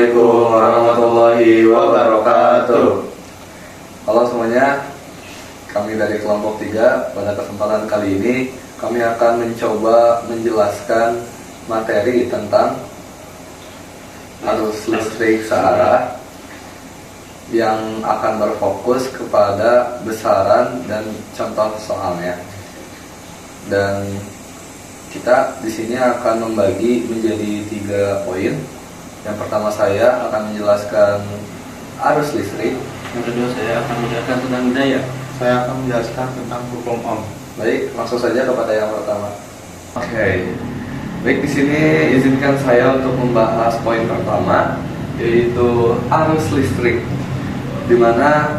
Assalamualaikum warahmatullahi wabarakatuh. Halo semuanya, kami dari kelompok 3. Pada kesempatan kali ini kami akan mencoba menjelaskan materi tentang arus listrik searah yang akan berfokus kepada besaran dan contoh soalnya. Dan kita di sini akan membagi menjadi 3 poin. Yang pertama saya akan menjelaskan arus listrik. Yang kedua saya akan menjelaskan tentang daya. Saya akan menjelaskan tentang hukum Ohm. Baik, langsung saja kepada yang pertama. Oke. Baik, di sini izinkan saya untuk membahas poin pertama, yaitu arus listrik. Di mana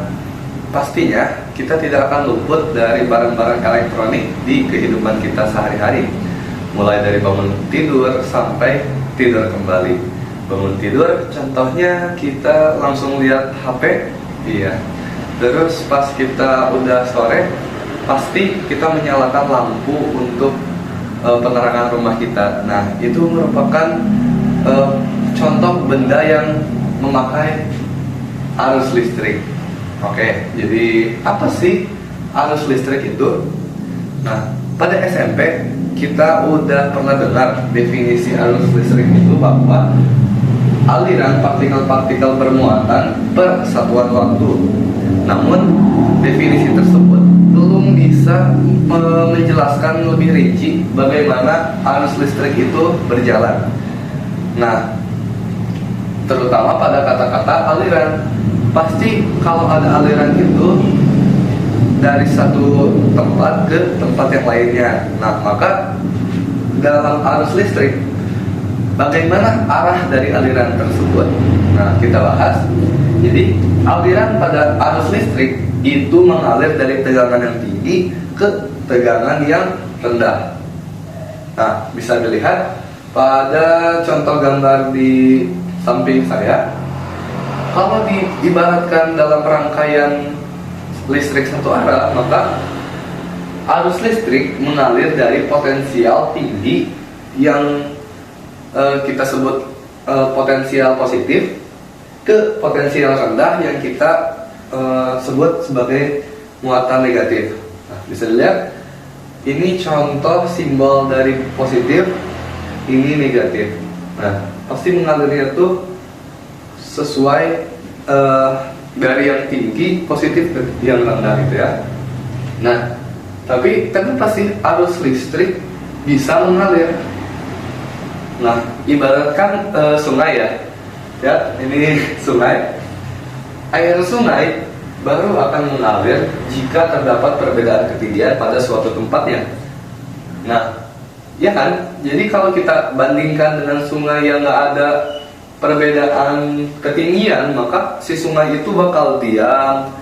pastinya kita tidak akan luput dari barang-barang elektronik di kehidupan kita sehari-hari. Mulai dari bangun tidur sampai tidur kembali. Bangun tidur, contohnya kita langsung lihat HP, iya. Terus pas kita udah sore, pasti kita menyalakan lampu untuk penerangan rumah kita. Nah, itu merupakan contoh benda yang memakai arus listrik. Oke, jadi apa sih arus listrik itu? Nah, pada SMP kita udah pernah dengar definisi arus listrik itu bahwa aliran partikel-partikel bermuatan per satuan waktu. Namun definisi tersebut belum bisa menjelaskan lebih rinci bagaimana arus listrik itu berjalan. Nah, terutama pada kata-kata aliran. Pasti kalau ada aliran itu dari satu tempat ke tempat yang lainnya. Nah, maka dalam arus listrik, bagaimana arah dari aliran tersebut? Nah, kita bahas. Jadi, aliran pada arus listrik itu mengalir dari tegangan yang tinggi ke tegangan yang rendah. Nah, bisa dilihat pada contoh gambar di samping saya. Kalau diibaratkan dalam rangkaian listrik satu arah, maka arus listrik mengalir dari potensial tinggi yang kita sebut potensial positif ke potensial rendah yang kita sebut sebagai muatan negatif. Nah, bisa dilihat ini contoh simbol dari positif, ini negatif. Nah, pasti mengalirnya tuh sesuai dari yang tinggi positif ke yang rendah gitu ya. Nah, tapi pasti arus listrik bisa mengalir. Nah, ibaratkan sungai ya, ini sungai. Air sungai baru akan mengalir jika terdapat perbedaan ketinggian pada suatu tempatnya. Nah, ya kan? Jadi kalau kita bandingkan dengan sungai yang nggak ada perbedaan ketinggian, maka si sungai itu bakal diam,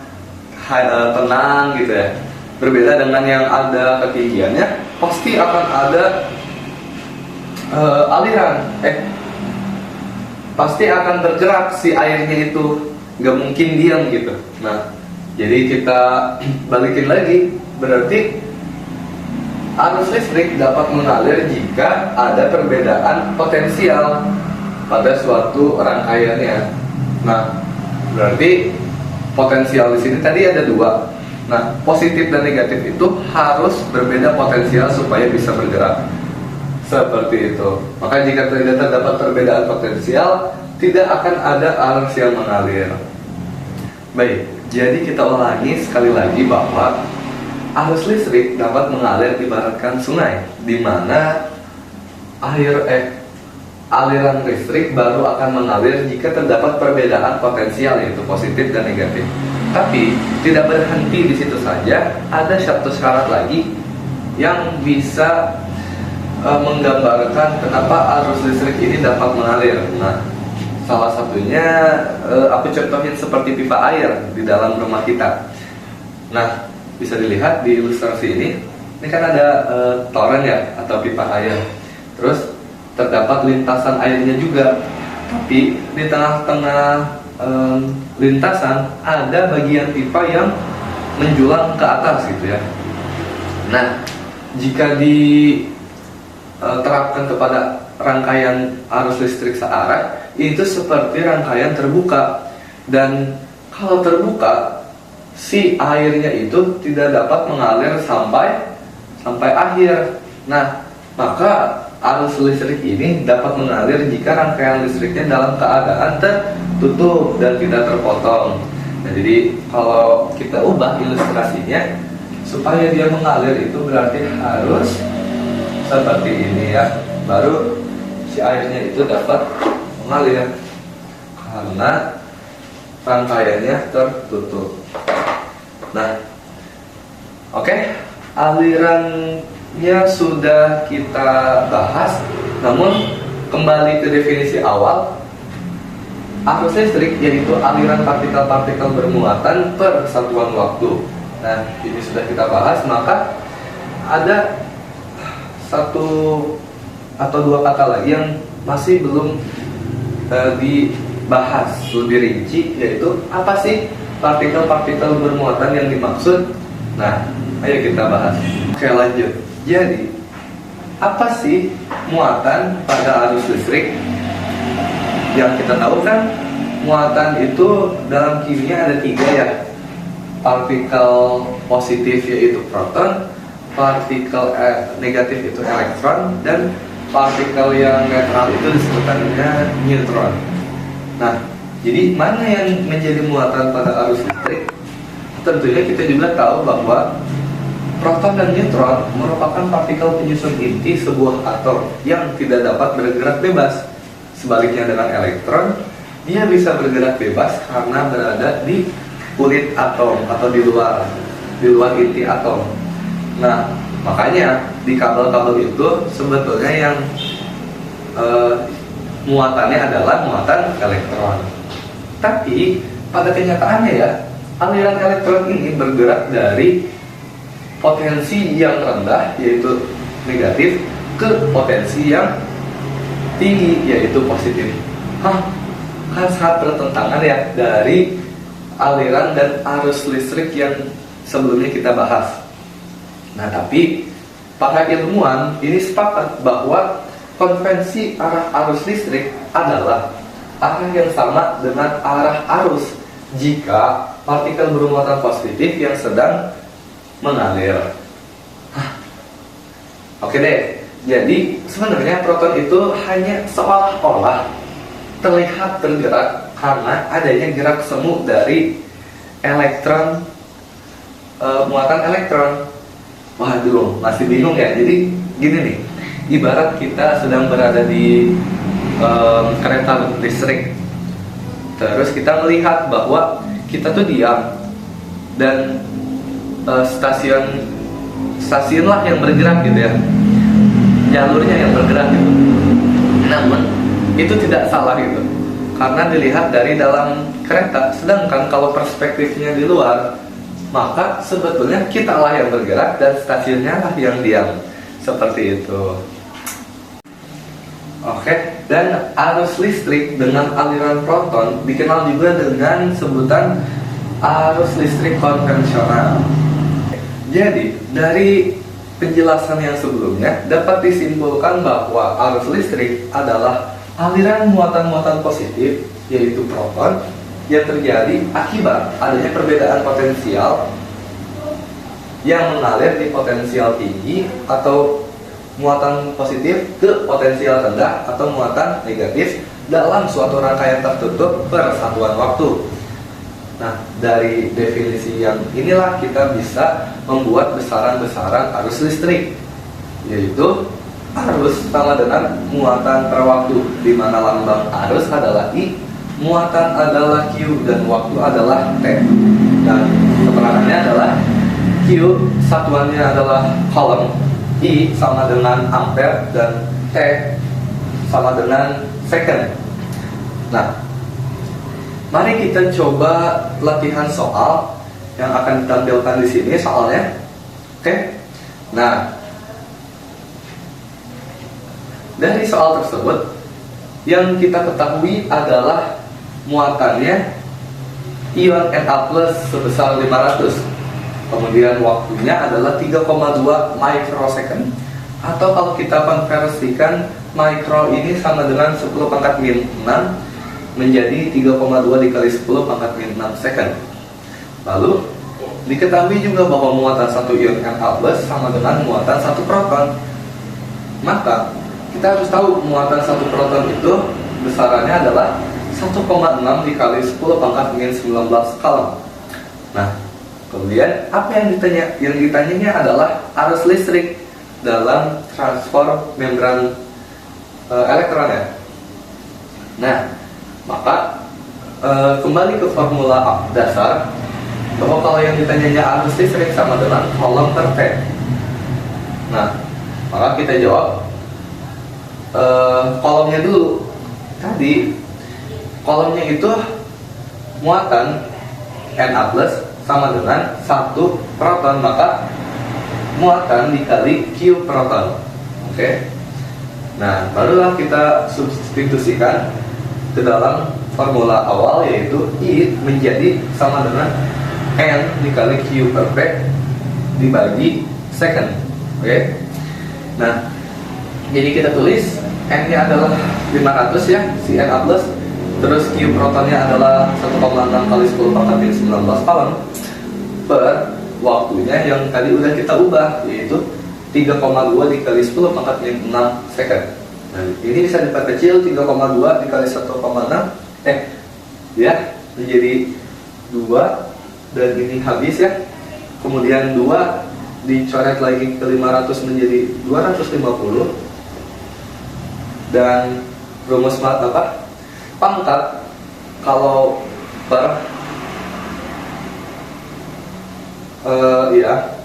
tenang gitu ya. Berbeda dengan yang ada ketinggiannya, pasti akan ada aliran. Pasti akan bergerak si airnya itu, nggak mungkin diam gitu. Nah, jadi kita balikin lagi, berarti arus listrik dapat mengalir jika ada perbedaan potensial pada suatu rangkaiannya. Nah, berarti potensial di sini tadi ada 2. Nah, positif dan negatif itu harus berbeda potensial supaya bisa bergerak. Seperti itu. Maka jika tidak terdapat perbedaan potensial, tidak akan ada arus yang mengalir. Baik, jadi kita ulangi sekali lagi bahwa arus listrik dapat mengalir ibaratkan sungai, di mana aliran listrik baru akan mengalir jika terdapat perbedaan potensial, yaitu positif dan negatif. Tapi tidak berhenti di situ saja, ada satu syarat lagi yang bisa menggambarkan kenapa arus listrik ini dapat mengalir. Nah, salah satunya aku contohin seperti pipa air di dalam rumah kita. Nah, bisa dilihat di ilustrasi ini kan ada toren ya, atau pipa air. Terus terdapat lintasan airnya juga, tapi di tengah-tengah lintasan ada bagian pipa yang menjulang ke atas gitu ya. Nah, jika diterapkan kepada rangkaian arus listrik searah itu seperti rangkaian terbuka, dan kalau terbuka si airnya itu tidak dapat mengalir sampai akhir. Nah, maka arus listrik ini dapat mengalir jika rangkaian listriknya dalam keadaan tertutup dan tidak terpotong. Nah, jadi kalau kita ubah ilustrasinya supaya dia mengalir itu berarti harus seperti ini ya, baru si airnya itu dapat mengalir karena rangkaiannya tertutup. Nah, oke, alirannya sudah kita bahas, namun kembali ke definisi awal. Arus listrik yaitu aliran partikel-partikel bermuatan per satuan waktu. Nah, ini sudah kita bahas, maka ada satu atau dua kata lagi yang masih belum dibahas lebih rinci, yaitu apa sih partikel-partikel bermuatan yang dimaksud. Nah, ayo kita bahas. Oke, lanjut. Jadi, apa sih muatan pada arus listrik? Yang kita tahu kan, muatan itu dalam kimia ada 3 ya. Partikel positif yaitu proton, partikel negatif itu elektron, dan partikel yang netral itu disebutannya neutron. Nah, jadi mana yang menjadi muatan pada arus listrik? Tentunya kita juga tahu bahwa proton dan neutron merupakan partikel penyusun inti sebuah atom yang tidak dapat bergerak bebas. Sebaliknya dengan elektron, dia bisa bergerak bebas karena berada di kulit atom atau di luar inti atom. Nah, makanya di kabel-kabel itu sebetulnya yang muatannya adalah muatan elektron. Tapi pada kenyataannya ya, aliran elektron ini bergerak dari potensi yang rendah yaitu negatif ke potensi yang tinggi yaitu positif. Kan sangat bertentangan ya dari aliran dan arus listrik yang sebelumnya kita bahas. Nah, tapi para ilmuwan ini sepakat bahwa konvensi arah arus listrik adalah arah yang sama dengan arah arus jika partikel bermuatan positif yang sedang mengalir. Oke deh. Jadi sebenarnya proton itu hanya seolah-olah terlihat bergerak karena adanya gerak semu dari elektron, muatan elektron. Waduh, masih bingung ya. Jadi gini nih, ibarat kita sedang berada di kereta listrik, terus kita melihat bahwa kita tuh diam dan stasiun lah yang bergerak gitu ya, jalurnya yang bergerak gitu. Namun itu tidak salah gitu, karena dilihat dari dalam kereta. Sedangkan kalau perspektifnya di luar, maka sebetulnya kita lah yang bergerak dan stasiunnya lah yang diam. Seperti itu. Oke, dan arus listrik dengan aliran proton dikenal juga dengan sebutan arus listrik konvensional. Jadi dari penjelasan yang sebelumnya dapat disimpulkan bahwa arus listrik adalah aliran muatan-muatan positif yaitu proton yang terjadi akibat adanya perbedaan potensial yang mengalir di potensial tinggi atau muatan positif ke potensial rendah atau muatan negatif dalam suatu rangkaian tertutup per satuan waktu. Nah, dari definisi yang inilah kita bisa membuat besaran-besaran arus listrik, yaitu arus sama dengan muatan per waktu, di mana lambang arus adalah I, muatan adalah Q, dan waktu adalah T. Dan keterangannya adalah Q satuannya adalah coulomb, I sama dengan ampere, dan T sama dengan second. Nah, mari kita coba latihan soal yang akan ditampilkan di sini soalnya. Oke. Nah, dari soal tersebut yang kita ketahui adalah muatannya ion Na+ sebesar 500. Kemudian waktunya adalah 3,2 microsecond. Atau kalau kita konversikan mikro ini sama dengan 10 pangkat min 6 menjadi 3,2 dikali 10 pangkat min 6 second. Lalu diketahui juga bahwa muatan satu ion Na+ sama dengan muatan satu proton. Maka kita harus tahu muatan satu proton itu besarannya adalah 1,6 dikali 10 pangkat min 19 coulomb. Nah, kemudian apa yang ditanyanya adalah arus listrik dalam transfer membran elektron ya. Nah, maka kembali ke formula dasar bahwa kalau yang ditanyanya arus listrik sama dengan Coulomb per T. Nah, maka kita jawab kolomnya dulu. Tadi kolomnya itu muatan Na+ sama dengan 1 proton, maka muatan dikali Q proton. Oke. Nah, barulah kita substitusikan ke dalam formula awal, yaitu I menjadi sama dengan N dikali Q per P dibagi second. Oke. Nah, jadi kita tulis N-nya adalah 500 ya, si Na+, terus Q protonnya adalah 1,6 kali 10 pangkat min 19 coulomb per waktunya yang tadi udah kita ubah, yaitu 3,2 dikali 10 pangkat min 6 second. Nah, ini bisa diperkecil 3,2 dikali 1,6 ya menjadi 2, dan ini habis ya. Kemudian 2 dicoret lagi ke 500 menjadi 250, dan rumus apa? Pangkat kalau per ya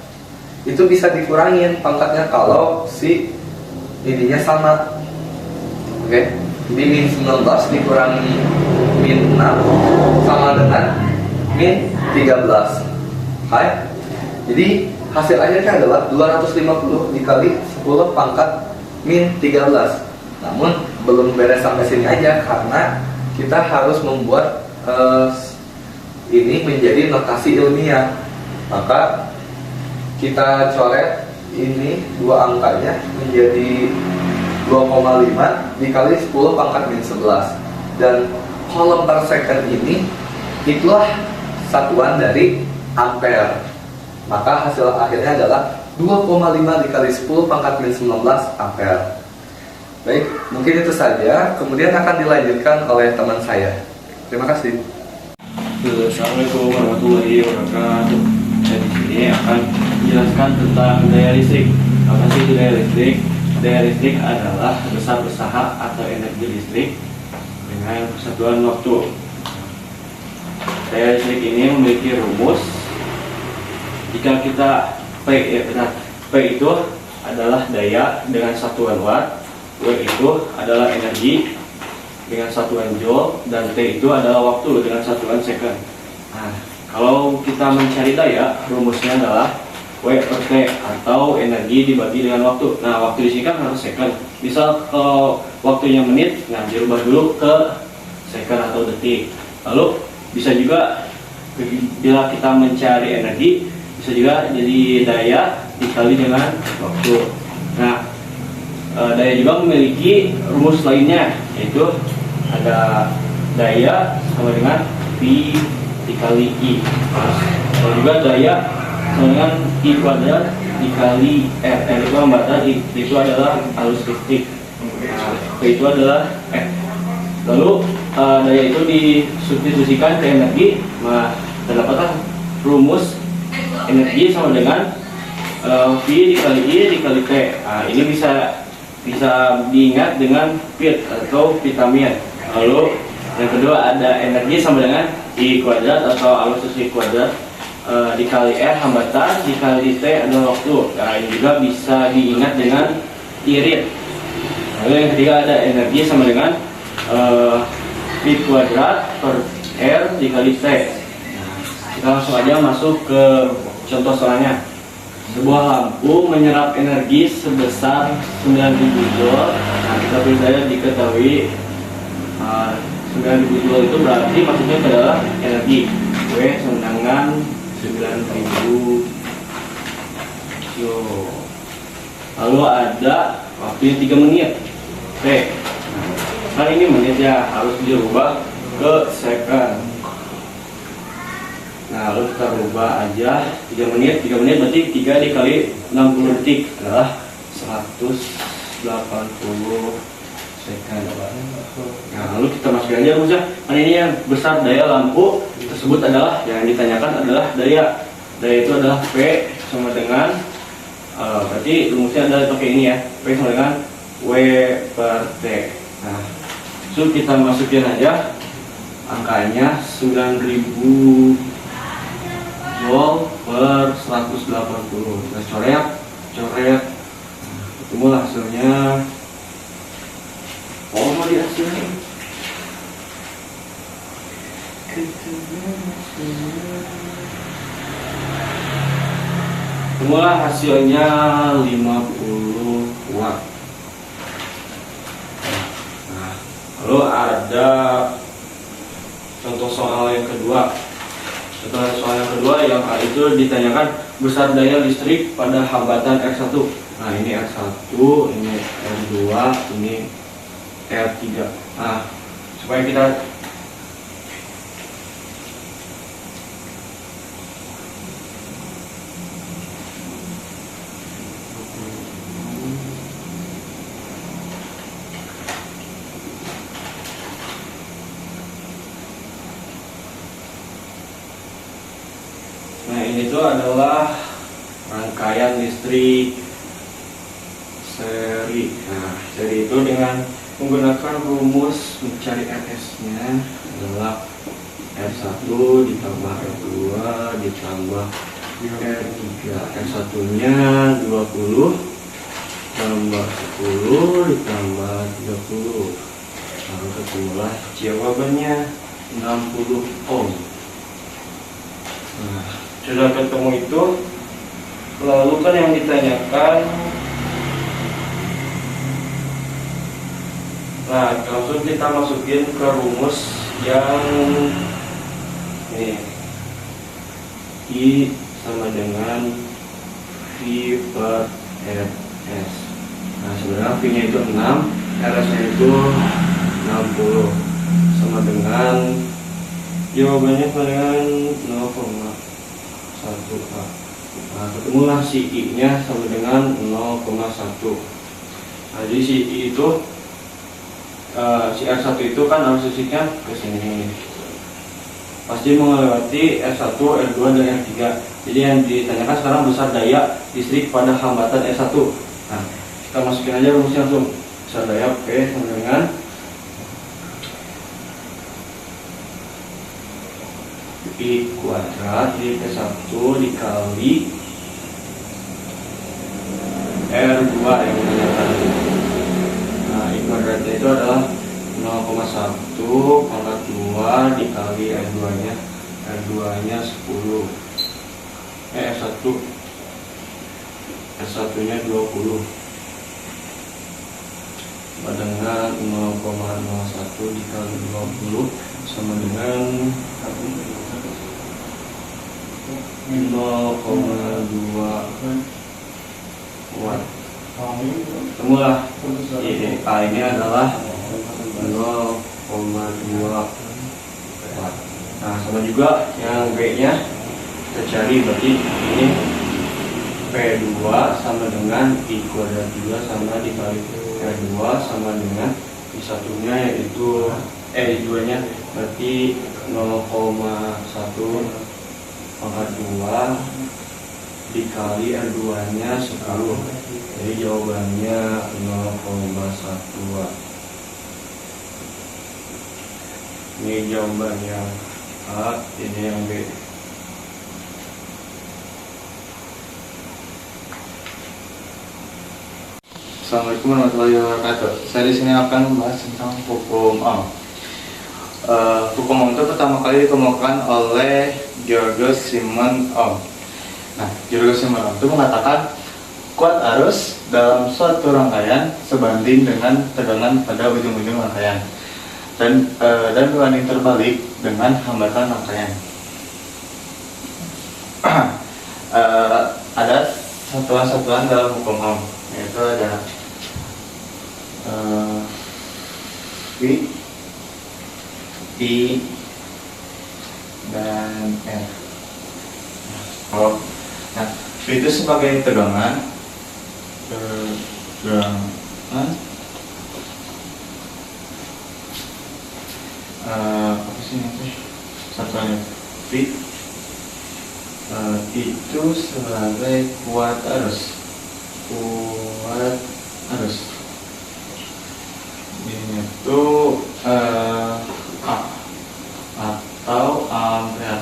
itu bisa dikurangin pangkatnya kalau si ininya sama. Oke. Jadi min 19 dikurangi min 6 sama dengan min 13. Hai. Jadi hasil akhirnya adalah 250 dikali 10 pangkat min 13. Namun belum beres sampai sini aja, karena kita harus membuat ini menjadi notasi ilmiah. Maka kita coret ini dua angkanya menjadi 2,5 dikali 10 pangkat min 11, dan coulomb per second ini itulah satuan dari ampere. Maka hasil akhirnya adalah 2,5 dikali 10 pangkat min 19 ampere. Baik, mungkin itu saja. Kemudian akan dilanjutkan oleh teman saya. Terima kasih. Assalamualaikum warahmatullahi wabarakatuh. Saya di sini akan menjelaskan tentang daya listrik. Apa sih itu daya listrik? Daya listrik adalah besar usaha atau energi listrik dengan persatuan waktu. Daya listrik ini memiliki rumus. Jika kita P itu adalah daya dengan satuan watt, W itu adalah energi dengan satuan joule, dan T itu adalah waktu dengan satuan second. Nah, kalau kita mencari daya, rumusnya adalah W per T atau energi dibagi dengan waktu. Nah, waktu di sini kan harus second. Misal kalau waktunya menit, nah dirubah dulu ke second atau detik. Lalu bisa juga bila kita mencari energi, bisa juga jadi daya dikali dengan waktu. Nah, daya juga memiliki rumus lainnya, yaitu ada daya sama dengan P dikali I. Kalau juga daya sama dengan I kuadrat dikali R. R itu hambatan, I itu adalah arus listrik. P itu adalah F. Lalu daya itu disubstitusikan ke energi, dan dapatlah rumus energi sama dengan V dikali I dikali T. Nah, ini bisa diingat dengan pit atau vitamin. Lalu yang kedua ada energi sama dengan I kuadrat atau arus listrik kuadrat dikali R hambatan dikali T adalah waktu. Nah, ini juga bisa diingat dengan irit. Lalu yang ketiga ada energi sama dengan P kuadrat per R dikali T. Nah, kita langsung aja masuk ke contoh soalnya. Sebuah lampu menyerap energi sebesar 9000 joule. Nah, kita bisa diketahui 9000 joule itu berarti maksudnya adalah energi. W sama dengan 9000 joule. Lalu ada waktunya 3 menit. Oke. Kan ini menit ya, harus dirubah ke second. Nah, lalu kita rubah aja 3 menit. 3 menit berarti 3 dikali 60 detik adalah 180 second. Nah, lalu kita masukkan aja rumusnya. Kan ini yang besar daya lampu tersebut adalah yang ditanyakan adalah daya. Daya itu adalah P sama dengan berarti rumusnya adalah pakai ini ya. P sama dengan W per T. Nah, so kita masukin aja angkanya 9000 Joule per 180. Kita coret. Ketemulah hasilnya. Oh, mau dihasilkan. Ketemulah hasilnya 50 watt. Nah, lalu ada contoh soal yang kedua. Soal yang kedua yang itu ditanyakan besar daya listrik pada hambatan R1. Nah, ini R1, ini R2, ini R3. Nah, supaya kita ini tuh adalah rangkaian listrik seri. Nah, seri itu dengan menggunakan rumus mencari RS-nya adalah R1 ditambah R2 ditambah R3. R1-nya 20 tambah 10 ditambah 30. Lalu ketemulah jawabannya 60 ohm. Nah, sudah ketemu itu, lalu kan yang ditanyakan, nah langsung kita masukin ke rumus yang ini, I sama dengan V per RS. Nah, sebenarnya V nya itu 6, RS nya itu 60, sama dengan jawabannya sama dengan 0,1. Nah, ketemulah si I nya sama dengan 0,1. Nah, jadi si I itu si R1 itu kan arus listriknya ke sini, pasti melewati R1, R2 dan R3. Jadi yang ditanyakan sekarang besar daya listrik pada hambatan R1. Nah, kita masukin aja rumusnya langsung. Besar daya P sama dengan I kuadrat di P1 dikali R2 yang ditanyakan. Nah, I kuadratnya itu adalah 0,1 pangkat 2 dikali R2 nya. R2 nya 10. R1 nya 20 sama dengan 0,01 dikali 20 sama dengan 0,2 watt. Temulah A ini adalah 0,2 watt. Nah, sama juga yang B nya kita cari, berarti ini P2 sama dengan I kuadrat juga sama dikali P2 sama dengan I1 nya yaitu I2 nya berarti 0,1 pangkat 2 dikali R2 nya 10. Jadi jawabannya 0,1 watt. Ini jawabannya A, ini yang B. Assalamualaikum warahmatullahi wabarakatuh. Saya di sini akan membahas tentang hukum Ohm. Hukum Ohm itu pertama kali ditemukan oleh Georges Simon Ohm. Nah, Georges Simon Ohm itu mengatakan kuat arus dalam suatu rangkaian sebanding dengan tegangan pada ujung-ujung rangkaian dan berbanding terbalik dengan hambatan rangkaian. Ada satuan-satuan dalam hukum Ohm, yaitu ada V, I, dan R. Nah, V itu sebagai tegangan, apa sih nanti satuannya V, itu sebagai kuat arus, ini itu atau ampere.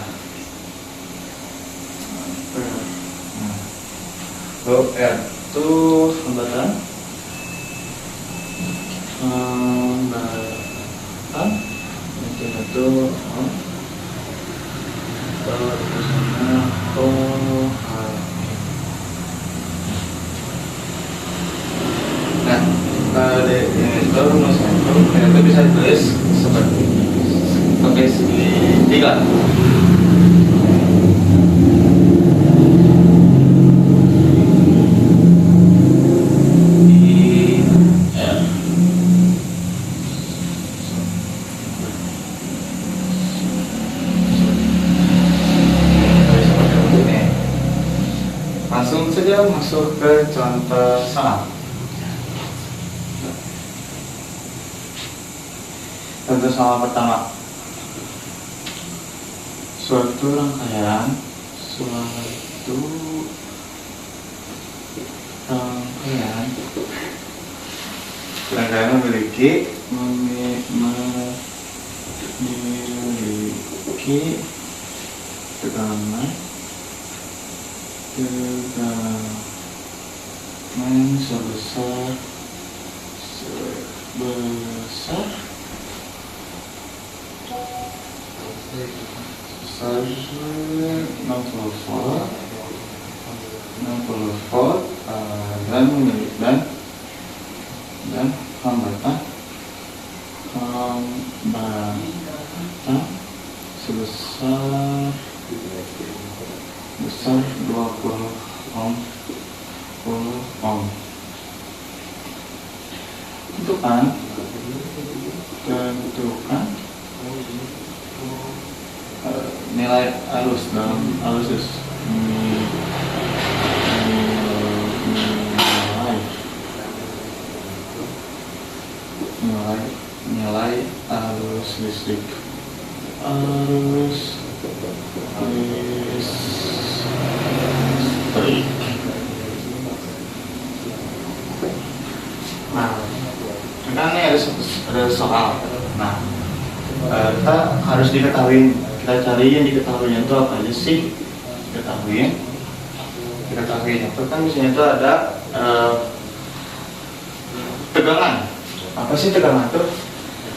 Nah, R itu hambatan, itu nah, ini itu rumusnya itu bisa ditulis seperti pakai segitiga. Langsung saja masuk ke contoh soal. Contoh soal pertama. Suatu rangkaian memiliki tegangan sebesar 60 volt dan hambatan sebesar 20 ohm. Tentukan nilai arus dalam arus nilai arus listrik. Nah, sekarang ini ada soal. Nah, kita harus diketahui, kita cari yang diketahuinya itu apa aja sih? Diketahuinya itu kan misalnya itu ada tegangan. Apa sih tegangan itu?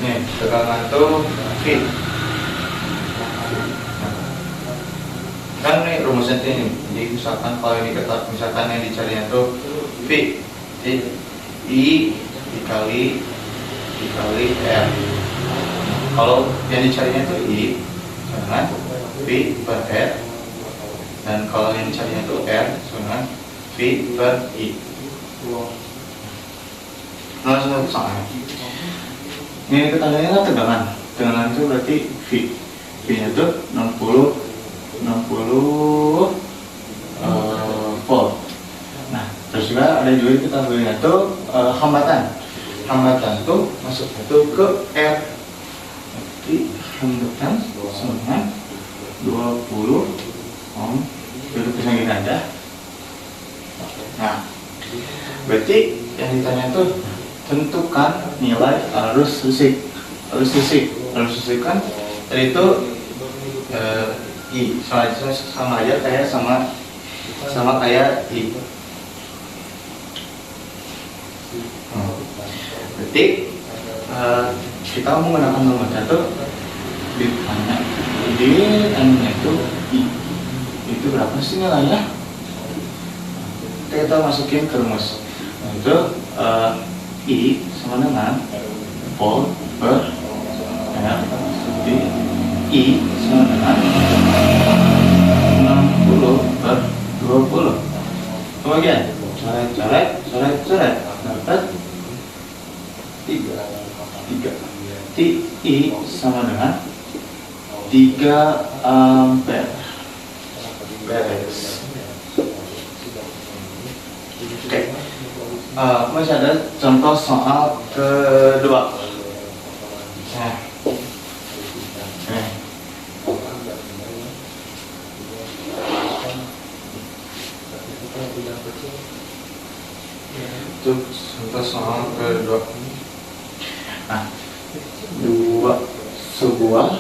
Nih, tegangan itu V. Kan nih rumusnya ini. Jadi misalkan kalau ini misalkan yang dicarinya itu V, I dikali R. Kalau yang dicarinya itu I, dengan V per R. Dan kalau yang dicarinya itu R, dengan V per I. Langsung soalnya. Ini ketandaannya kan tegangan. Tegangan itu berarti V. V-nya itu 60 volt. Nah, terus juga ada juga kita belinya itu hambatan. Hambatan itu masuk itu ke R. Jadi hambatan sama 20 ohm. Jadi tulisan gini aja. Nah, berarti yang ditanya itu tentukan nilai arus listrik. Arus listrik kan tadi itu I sama aja kayak sama kayak I. Berarti kita menggunakan nomor 1 ditanya itu I. Itu berapa sih nilainya? Kita masukin ke rumus. Nah, itu I sama dengan volt per R. Jadi I sama dengan 60 per 20. Kemudian coret. berarti I sama dengan 3 ampere. Beres. Oke. Masih ada contoh soal kedua. Untuk contoh soal kedua. Nah, sebuah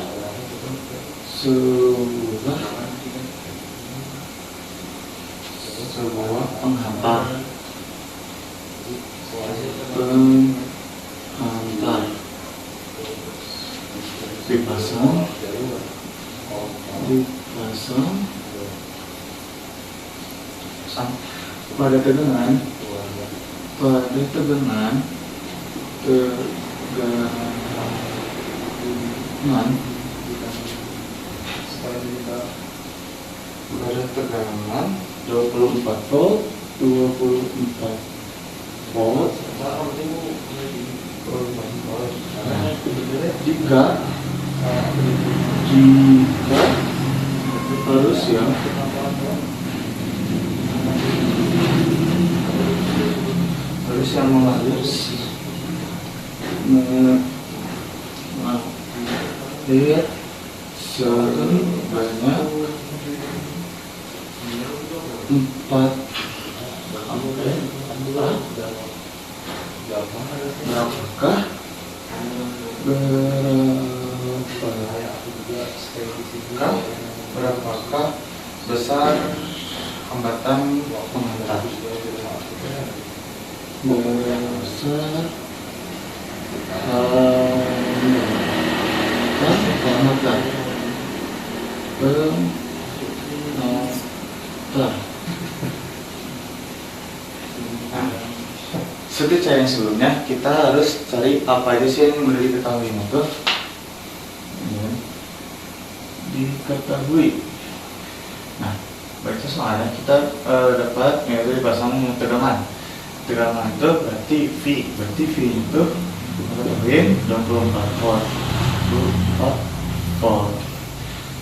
penghantar dipasang pada tegangan pada tegangan 24 volt jika harus yang mengalir sebanyak 4 ampere. Berapakah besar hambatan penghantar? Seperti cara yang sebelumnya, kita harus cari apa aja sih yang udah diketahui itu diketahui. Nah, baca soalnya kita dapat yaitu dipasang tegangan itu berarti V itu ketahui 24 volt.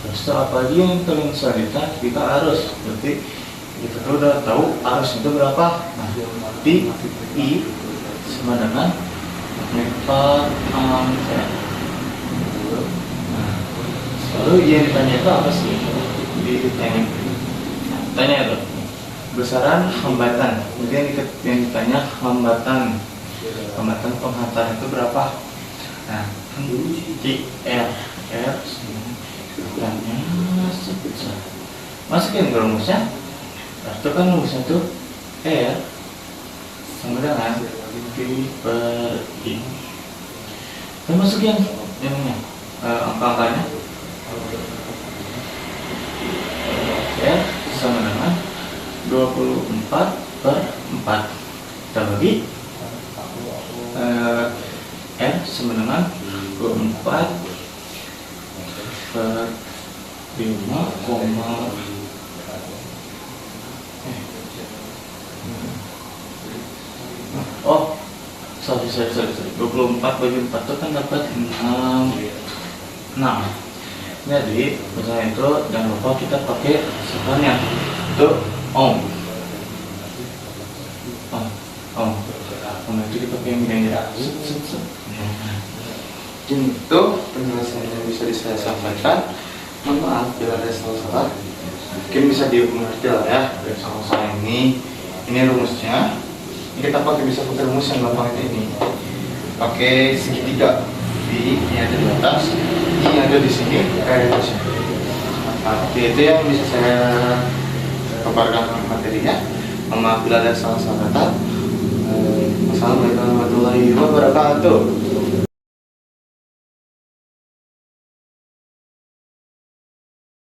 Terus apa lagi yang paling selanjutnya kita arus, berarti kita udah tahu arus itu berapa. Nah, berarti I sama dengan 4 ampere. Nah, lalu yang ditanya itu apa sih? Tanya itu besaran hambatan. Kemudian yang ditanya hambatan penghantar itu berapa? Nah, R tanya sebesar. Masukin ke rumusnya. Itu kan rumusnya tuh R sama dengan V per I. Kita masukin angka-angkanya. R sama dengan 24 per 4. Kita bagi R sama dengan 24 per 5, oh, sorry 24 bagi 4 itu kan dapat 6. Jadi misalnya itu jangan lupa kita pakai sekarangnya itu ohm itu kita pakai milimeter. Itu penjelasan yang bisa saya sampaikan. Mohon maaf bila ada salah-salah, mungkin bisa dimengerti lah ya dari salah ini rumusnya. Kita bisa pakai rumus yang gampang ini, pakai segitiga. V ini ada di atas, ini ada di sini, kayak di sini. Nah, itu yang bisa saya paparkan materinya. Mohon maaf bila ada salah-salah kata. Assalamualaikum warahmatullahi wabarakatuh.